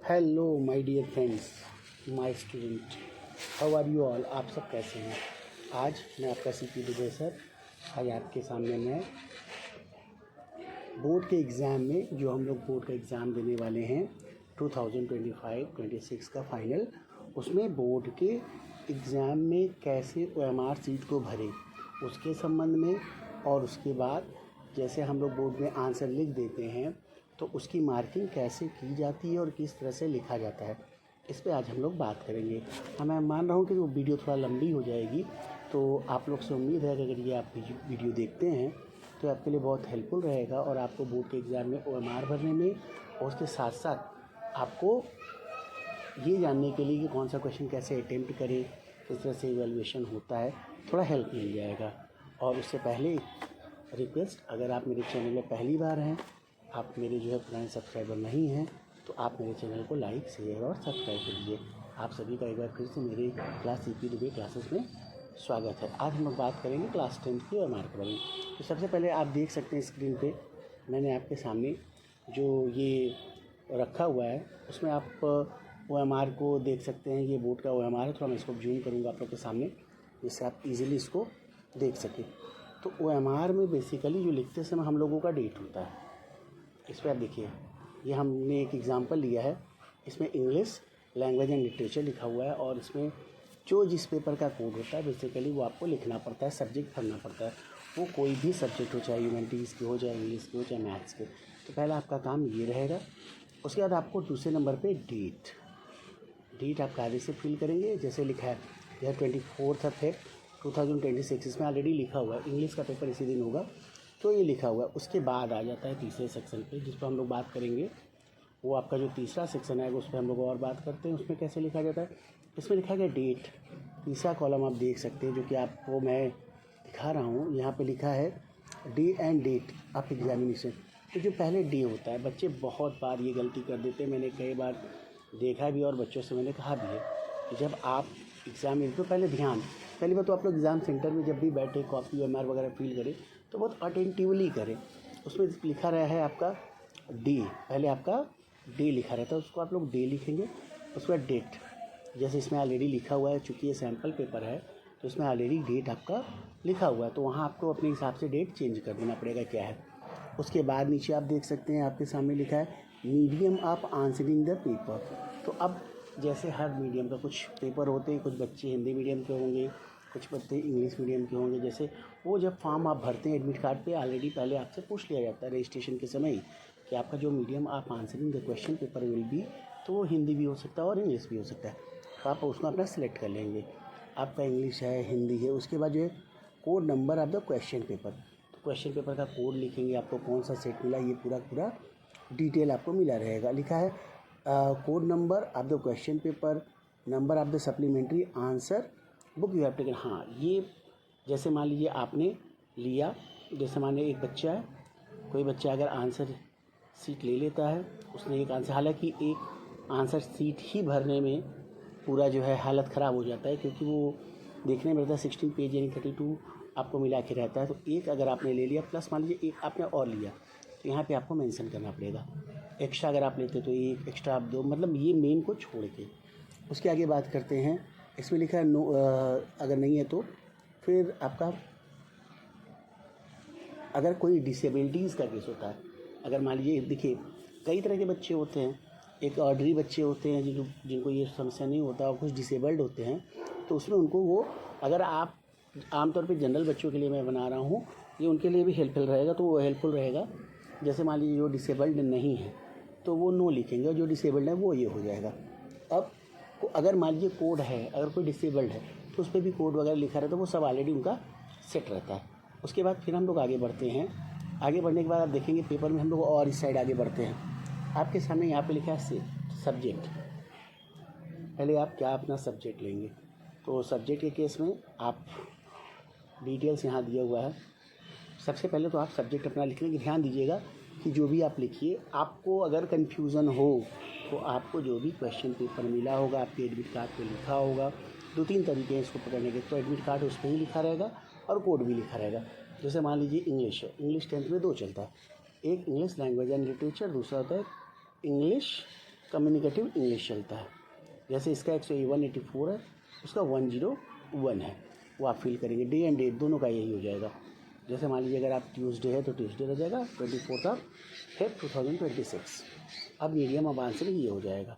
Hello my dear friends, my student, how are you all. आप सब कैसे हैं। आज मैं आपका सीपी दुबे सर। आज आपके सामने मैं बोर्ड के एग्ज़ाम में जो हम लोग बोर्ड का एग्ज़ाम देने वाले हैं 2025-26 का फाइनल, उसमें बोर्ड के एग्ज़ाम में कैसे OMR सीट को भरें उसके संबंध में, और उसके बाद जैसे हम लोग बोर्ड में आंसर लिख देते हैं तो उसकी मार्किंग कैसे की जाती है और किस तरह से लिखा जाता है, इस पे आज हम लोग बात करेंगे। मैं मान रहा हूँ कि वो वीडियो थोड़ा लंबी हो जाएगी, तो आप लोग से उम्मीद है कि अगर ये आप वीडियो देखते हैं तो आपके लिए बहुत हेल्पफुल रहेगा और आपको बोर्ड के एग्ज़ाम में OMR भरने में और उसके साथ साथ आपको ये जानने के लिए कि कौन सा क्वेश्चन कैसे अटेम्प्ट करें, किस तरह से इवैल्यूएशन होता है, थोड़ा हेल्प मिल जाएगा। और उससे पहले रिक्वेस्ट, अगर आप मेरे चैनल में पहली बार हैं, आप मेरे जो है पुराने सब्सक्राइबर नहीं हैं, तो आप मेरे चैनल को लाइक, शेयर और सब्सक्राइब कर लीजिए। आप सभी का एक बार फिर से मेरे क्लास सीपी दुबे क्लासेस में स्वागत है। आज हम लोग बात करेंगे क्लास 10 की OMR के बारे में। तो सबसे पहले आप देख सकते हैं स्क्रीन पे मैंने आपके सामने जो ये रखा हुआ है उसमें आप OMR को देख सकते हैं। ये बोर्ड का OMR है। थोड़ा मैं इसको जूम करूँगा आप लोग के सामने जिससे आप इजीली इसको देख सकें। तो OMR में बेसिकली जो लिखते समय हम लोगों का डेट होता है। इस पर आप देखिए, ये हमने एक एग्ज़ाम्पल लिया है। इसमें इंग्लिश लैंग्वेज एंड लिटरेचर लिखा हुआ है और इसमें जो जिस पेपर का कोड होता है बेसिकली वो आपको लिखना पड़ता है, सब्जेक्ट भरना पड़ता है। वो कोई भी सब्जेक्ट हो, चाहे ह्यूमैनिटीज़ की हो, चाहे इंग्लिश की हो, चाहे मैथ्स के। तो पहला आपका काम ये रहेगा। उसके बाद आपको दूसरे नंबर पे डेट आप कागज से फिल करेंगे। जैसे लिखा है यह 24 Feb 2026, इसमें ऑलरेडी लिखा हुआ है। इंग्लिश का पेपर इसी दिन होगा तो ये लिखा हुआ है। उसके बाद आ जाता है तीसरे सेक्शन पे जिस पर हम लोग बात करेंगे। वो आपका जो तीसरा सेक्शन आएगा उस पर हम लोग और बात करते हैं। उसमें कैसे लिखा जाता है, इसमें लिखा गया डेट। तीसरा कॉलम आप देख सकते हैं जो कि आपको मैं दिखा रहा हूँ। यहाँ पे लिखा है day and date of examination. तो जो पहले डे होता है, बच्चे बहुत बार ये गलती कर देते हैं। मैंने कई बार देखा भी और बच्चों से मैंने कहा भी है कि जब आप एग्ज़ाम में तो पहली बार तो आप लोग एग्ज़ाम सेंटर में जब भी बैठे कॉपी OMR वगैरह फिल करें तो बहुत अटेंटिवली करें। उसमें लिखा रहा है आपका डे, पहले आपका डे लिखा रहता है, उसको आप लोग डे लिखेंगे। उसके बाद डेट, जैसे इसमें ऑलरेडी लिखा हुआ है, चूँकि ये सैम्पल पेपर है तो इसमें ऑलरेडी डेट आपका लिखा हुआ है, तो वहाँ आपको अपने हिसाब से डेट चेंज कर देना पड़ेगा क्या है। उसके बाद नीचे आप देख सकते हैं आपके सामने लिखा है medium of answering the paper. तो अब जैसे हर मीडियम का कुछ पेपर होते हैं, कुछ बच्चे हिंदी मीडियम के होंगे, कुछ बच्चे इंग्लिश मीडियम के होंगे। जैसे वो जब फॉर्म आप भरते हैं एडमिट कार्ड पे ऑलरेडी पहले आपसे पूछ लिया जाता है रजिस्ट्रेशन के समय ही कि आपका जो मीडियम आप answering the question paper will be, तो वो हिंदी भी हो सकता है और इंग्लिश भी हो सकता है। तो आप उसमें अपना सिलेक्ट कर लेंगे, आपका इंग्लिश है, हिंदी है। उसके बाद जो है code number of the question paper, तो क्वेश्चन पेपर का कोड लिखेंगे, आपको कौन सा सेट मिला, ये पूरा डिटेल आपको मिला रहेगा। लिखा है code number of the question paper, number of the supplementary answer book you have taken. हाँ, ये जैसे मान लीजिए आपने लिया, जैसे मान लीजिए एक बच्चा है, कोई बच्चा अगर आंसर सीट ले लेता है, उसने एक आंसर, हालांकि एक आंसर सीट ही भरने में पूरा जो है हालत ख़राब हो जाता है क्योंकि वो देखने में रहता है 16 पेज यानी 32 आपको मिला के रहता है। तो एक अगर आपने ले लिया प्लस मान लीजिए एक आपने और लिया तो यहाँ पे आपको मेंशन करना पड़ेगा। एक्स्ट्रा अगर आप लेते तो एक एक्स्ट्रा आप दो, मतलब ये मेन को छोड़ के। उसके आगे बात करते हैं। इसमें लिखा है नो, अगर नहीं है तो फिर आपका अगर कोई डिसेबिलिटीज़ का केस होता है, अगर मान लीजिए देखिए कई तरह के बच्चे होते हैं, एक ऑर्डरी बच्चे होते हैं जिनको ये समस्या नहीं होता और कुछ डिसेबल्ड होते हैं, तो उसमें उनको वो, अगर आप आमतौर पे जनरल बच्चों के लिए मैं बना रहा हूँ, ये उनके लिए भी हेल्पफुल रहेगा, तो वो हेल्पफुल रहेगा। जैसे मान लीजिए जो डिसेबल्ड नहीं है तो वो नो लिखेंगे और जो डिसेबल्ड है वो ये हो जाएगा। अब अगर मान लीजिए कोड है, अगर कोई डिसेबल्ड है तो उस पर भी कोड वगैरह लिखा रहता है, वो सब ऑलरेडी उनका सेट रहता है। उसके बाद फिर हम लोग आगे बढ़ते हैं। आगे बढ़ने के बाद आप देखेंगे पेपर में हम लोग और इस साइड आगे बढ़ते हैं। आपके सामने यहाँ पे लिखा है सब्जेक्ट। पहले आप क्या अपना सब्जेक्ट लेंगे, तो सब्जेक्ट के केस में आप डिटेल्स यहाँ दिया हुआ है। सबसे पहले तो आप सब्जेक्ट अपना लिखने की ध्यान दीजिएगा कि जो भी आप लिखिए, आपको अगर कन्फ्यूज़न हो तो आपको जो भी क्वेश्चन पेपर मिला होगा आपके एडमिट कार्ड पे लिखा होगा। 2-3 तरीके हैं इसको पकड़ने के, तो एडमिट कार्ड उस पर ही लिखा रहेगा और कोड भी लिखा रहेगा। जैसे मान लीजिए इंग्लिश है, इंग्लिश 10th में 2 चलता है, एक इंग्लिश लैंग्वेज एंड लिटरेचर, दूसरा होता है इंग्लिश कम्युनिकेटिव इंग्लिश चलता है। जैसे इसका 184 है, उसका 101 है, वो आप फिल करेंगे। डे एंड डेट दोनों का यही हो जाएगा। जैसे मान लीजिए अगर आप ट्यूसडे है तो ट्यूसडे रह जाएगा 24 Feb 2026। अब मीडियम ऑफ आंसरिंग ये हो जाएगा।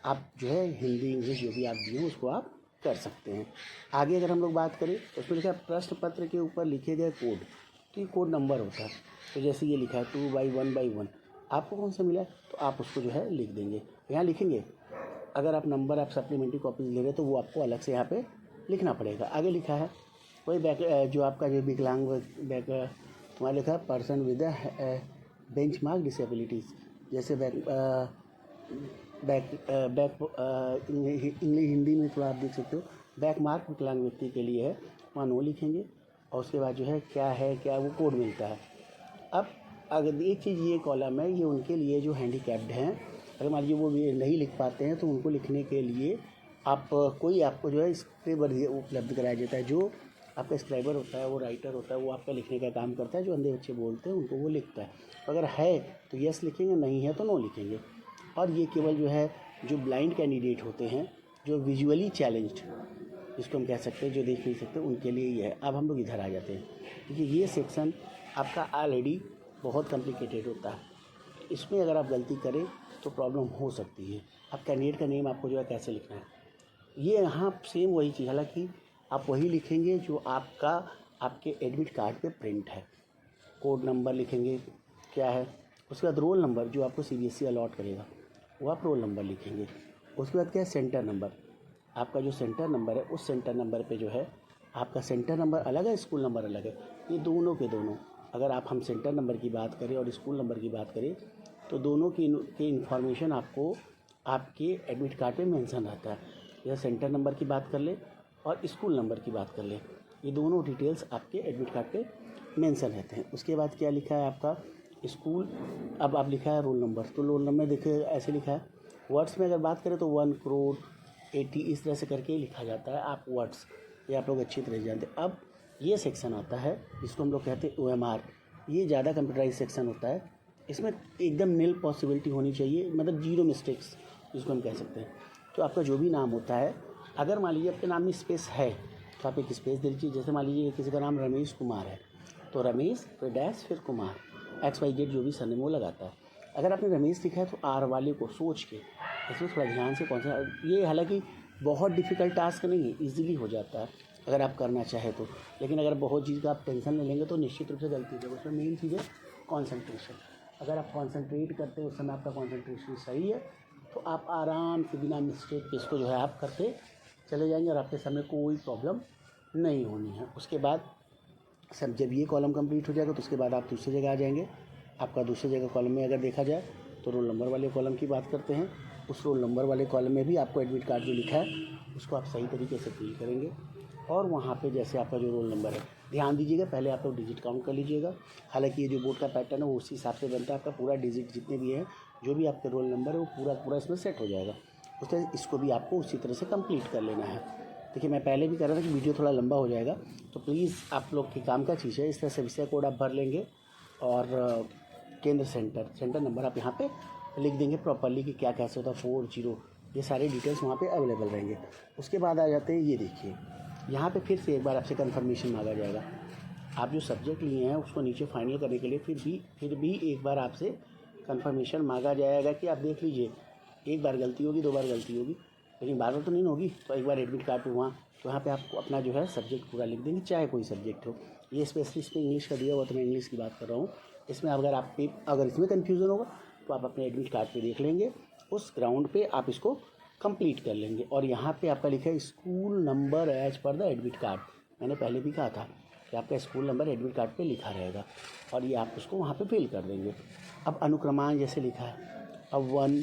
आप जो है हिंदी इंग्लिश जो भी आप दिए उसको आप कर सकते हैं। आगे अगर हम लोग बात करें तो उसमें लिखा है प्रश्न पत्र के ऊपर लिखे गए कोड, तो ये कोड नंबर होता है। तो जैसे ये लिखा है 2/1/1, आपको कौन सा मिला है तो आप उसको जो है लिख देंगे, यहाँ लिखेंगे। अगर आप नंबर आप सप्लीमेंट्री कॉपीज ले रहे हैं तो वो आपको अलग से यहाँ पे लिखना पड़ेगा। आगे लिखा है वही बैक जो आपका जो विकलांग बैक तुम्हारा लिखा है person with bench mark disabilities, जैसे इंग्लिश हिंदी में थोड़ा आप देख सकते हो बैक मार्क विकलांग व्यक्ति के लिए है, वहाँ नो लिखेंगे। और उसके बाद जो है क्या वो कोड मिलता है। अब अगर एक चीज़ ये कॉलम है ये उनके लिए जो हैंडीकैप्ड हैं, अगर मान लीजिए वो भी नहीं लिख पाते हैं तो उनको लिखने के लिए आपको जो है स्क्राइबर उपलब्ध कराया जाता है। जो आपका स्क्राइबर होता है वो राइटर होता है, वो आपका लिखने का काम करता है। जो अंधे बच्चे बोलते हैं उनको वो लिखता है। अगर है तो यस लिखेंगे, नहीं है तो नो लिखेंगे। और ये केवल जो है जो ब्लाइंड कैंडिडेट होते हैं, जो विजुअली चैलेंज्ड जिसको हम कह सकते हैं, जो देख नहीं सकते, उनके लिए ये है। अब हम लोग इधर आ जाते हैं, क्योंकि ये सेक्शन आपका ऑलरेडी बहुत कॉम्प्लिकेटेड होता है। इसमें अगर आप गलती करें तो प्रॉब्लम हो सकती है। अब कैंडिडेट का नेम आपको जो है कैसे लिखना है, ये यहाँ सेम वही चीज़, हालांकि आप वही लिखेंगे जो आपके एडमिट कार्ड पे प्रिंट है। कोड नंबर लिखेंगे क्या है, उसके बाद रोल नंबर जो आपको CBSE अलॉट करेगा वो आप रोल नंबर लिखेंगे। उसके बाद क्या है सेंटर नंबर, आपका जो सेंटर नंबर है उस सेंटर नंबर पे जो है आपका सेंटर नंबर अलग है, स्कूल नंबर अलग है। ये दोनों के दोनों, अगर हम सेंटर नंबर की बात करें और स्कूल नंबर की बात करें तो दोनों की इन्फॉर्मेशन आपको आपके एडमिट कार्ड पे मेंशन रहता है। या सेंटर नंबर की बात कर ले और स्कूल नंबर की बात कर ले, ये दोनों डिटेल्स आपके एडमिट कार्ड पे मेंशन रहते हैं। उसके बाद क्या लिखा है आपका स्कूल, अब आप लिखा है रोल नंबर, तो रोल नंबर देखिए ऐसे लिखा है। वर्ड्स में अगर बात करें तो 1,80,00,000 इस तरह से करके लिखा जाता है। आप वर्ड्स ये आप लोग अच्छी तरह जानते हैं। अब ये सेक्शन आता है जिसको हम लोग कहते हैं OMR, ये ज़्यादा कंप्यूटराइज सेक्शन होता है। इसमें एकदम नील पॉसिबिलिटी होनी चाहिए, मतलब 0 मिस्टेक्स जिसको हम कह सकते हैं। तो आपका जो भी नाम होता है, अगर मान लीजिए आपके नाम में स्पेस है तो आप एक स्पेस दे दीजिए। जैसे मान लीजिए किसी का नाम रमेश कुमार है तो रमेश फिर डैश फिर कुमार, XYZ जो भी सरनेम वो लगाता है। अगर आपने रमेश लिखा है तो R वाले को सोच के इसमें थोड़ा ध्यान से कौन सा, ये हालांकि बहुत डिफ़िकल्ट टास्क नहीं है, ईजिली हो जाता है अगर आप करना चाहें तो। लेकिन अगर बहुत चीज़ का आप टेंशन ले लेंगे तो निश्चित रूप से गलती हो जाएगी। उसमें मेन चीज़ है कॉन्सेंट्रेशन। अगर आप कॉन्सेंट्रेट करते हैं उस समय आपका कॉन्सेंट्रेशन सही है तो आप आराम से बिना मिस्टेक के इसको जो है आप करते चले जाएंगे और आपके समय कोई प्रॉब्लम नहीं होनी है। उसके बाद सब जब ये कॉलम कंप्लीट हो जाएगा तो उसके बाद आप दूसरी जगह आ जाएंगे। आपका दूसरी जगह कॉलम में अगर देखा जाए तो रोल नंबर वाले कॉलम की बात करते हैं। उस रोल नंबर वाले कॉलम में भी आपको एडमिट कार्ड जो लिखा है उसको आप सही तरीके से फिल करेंगे। और वहाँ पे जैसे आपका जो रोल नंबर है, ध्यान दीजिएगा पहले आप लोग डिजिट काउंट कर लीजिएगा। हालांकि ये जो बोर्ड का पैटर्न है वो उसी हिसाब से बनता है। आपका पूरा डिजिट जितने भी हैं जो भी आपके रोल नंबर है वो पूरा इसमें सेट हो जाएगा। उससे इसको भी आपको उसी तरह से कंप्लीट कर लेना है। देखिए मैं पहले भी कह रहा था कि वीडियो थोड़ा लंबा हो जाएगा, तो प्लीज़ आप लोग की काम का चीज़ है, इस तरह से विषय कोड आप भर लेंगे और केंद्र सेंटर नंबर आप यहाँ पे लिख देंगे प्रॉपरली कि क्या कैसे होता है 40, ये सारे डिटेल्स वहाँ पे अवेलेबल रहेंगे। उसके बाद आ जाते हैं, ये देखिए यहाँ पे फिर से एक बार आपसे कंफर्मेशन मांगा जाएगा। आप जो सब्जेक्ट लिए हैं उसको नीचे फाइनल करने के लिए फिर भी एक बार आपसे कंफर्मेशन मांगा जाएगा कि आप देख लीजिए, एक बार गलती होगी 2 बार गलती होगी लेकिन बार बार तो नहीं होगी। तो एक बार एडमिट कार्ड पे वहाँ पे आपको अपना जो है सब्जेक्ट पूरा लिख देंगे, चाहे कोई सब्जेक्ट हो। ये स्पेशली इस पर इंग्लिश का दिया हुआ तो मैं इंग्लिश की बात कर रहा हूँ। इसमें अगर इसमें कन्फ्यूज़न होगा तो आप अपने एडमिट कार्ड पे देख लेंगे, उस ग्राउंड पे आप इसको कंप्लीट कर लेंगे। और यहाँ पे आपका लिखा है school number as per the admit card, मैंने पहले भी कहा था कि आपका स्कूल नंबर एडमिट कार्ड पे लिखा रहेगा और ये आप उसको वहाँ पे फिल कर देंगे। अब अनुक्रमांक जैसे लिखा है, अब 1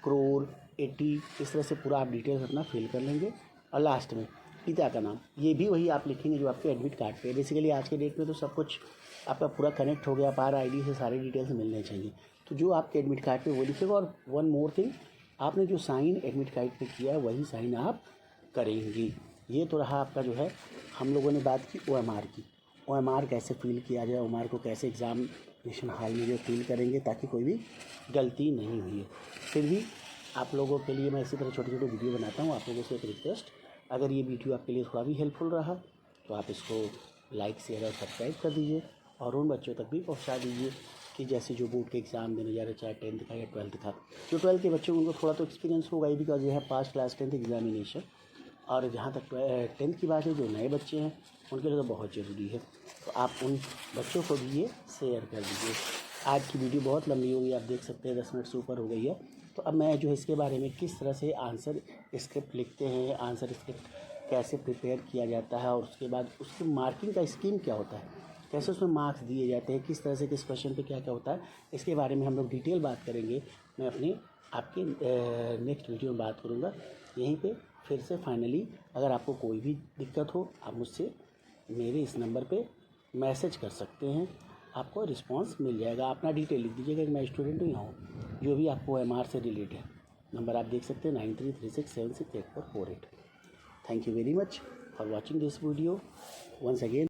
करोड़ 80 इस तरह से पूरा आप डिटेल्स अपना फिल कर लेंगे। और लास्ट में पिता का नाम, ये भी वही आप लिखेंगे जो आपके एडमिट कार्ड पे। बेसिकली आज के डेट में तो सब कुछ आपका पूरा कनेक्ट हो गया, पार ID से सारी डिटेल्स मिलने चाहिए। तो जो आपके एडमिट कार्ड पे वो लिखेगा। और वन मोर थिंग, आपने जो साइन एडमिट कार्ड पे किया है वही साइन आप करेंगी। ये तो रहा आपका जो है, हम लोगों ने बात की OMR की। OMR कैसे फिल किया जाए, OMR को कैसे एग्ज़ामिनेशन हॉल में जो फिल करेंगे ताकि कोई भी गलती नहीं हुई है। फिर भी आप लोगों के लिए मैं इसी तरह छोटे छोटे वीडियो बनाता हूँ। आप लोगों से एक रिक्वेस्ट, अगर ये वीडियो आपके लिए थोड़ा भी हेल्पफुल रहा तो आप इसको लाइक शेयर और सब्सक्राइब कर दीजिए और उन बच्चों तक भी पहुंचा दीजिए कि जैसे जो बोर्ड के एग्ज़ाम देने जा रहे, चाहे 10th का या 12th का। जो 12th के बच्चे उनको थोड़ा तो एक्सपीरियंस होगा ही, बिकॉज ये है पास्ट क्लास 10th एग्जामिनेशन। और जहाँ तक 10th की बात है, जो नए बच्चे हैं उनके लिए तो बहुत ज़रूरी है, तो आप उन बच्चों को भी ये शेयर कर दीजिए। आज की वीडियो बहुत लंबी हो गई, आप देख सकते हैं 10 मिनट से ऊपर हो गई है। तो अब मैं जो है इसके बारे में किस तरह से आंसर स्क्रिप्ट लिखते हैं, आंसर स्क्रिप्ट कैसे प्रिपेयर किया जाता है और उसके बाद उसकी मार्किंग का स्कीम क्या होता है, कैसे उसमें मार्क्स दिए जाते हैं, किस तरह से किस क्वेश्चन पे क्या क्या होता है, इसके बारे में हम लोग डिटेल बात करेंगे। मैं अपने आपके नेक्स्ट वीडियो में बात करूँगा। यहीं पे फिर से फाइनली अगर आपको कोई भी दिक्कत हो, आप मुझसे मेरे इस नंबर पे मैसेज कर सकते हैं, आपको रिस्पांस मिल जाएगा। अपना डिटेल लिख दीजिएगा कि मैं स्टूडेंट हूँ, यहाँ हूँ, जो भी आपको MR से रिलेटेड है। नंबर आप देख सकते हैं 9336768448। Thank you very much for watching this video once again.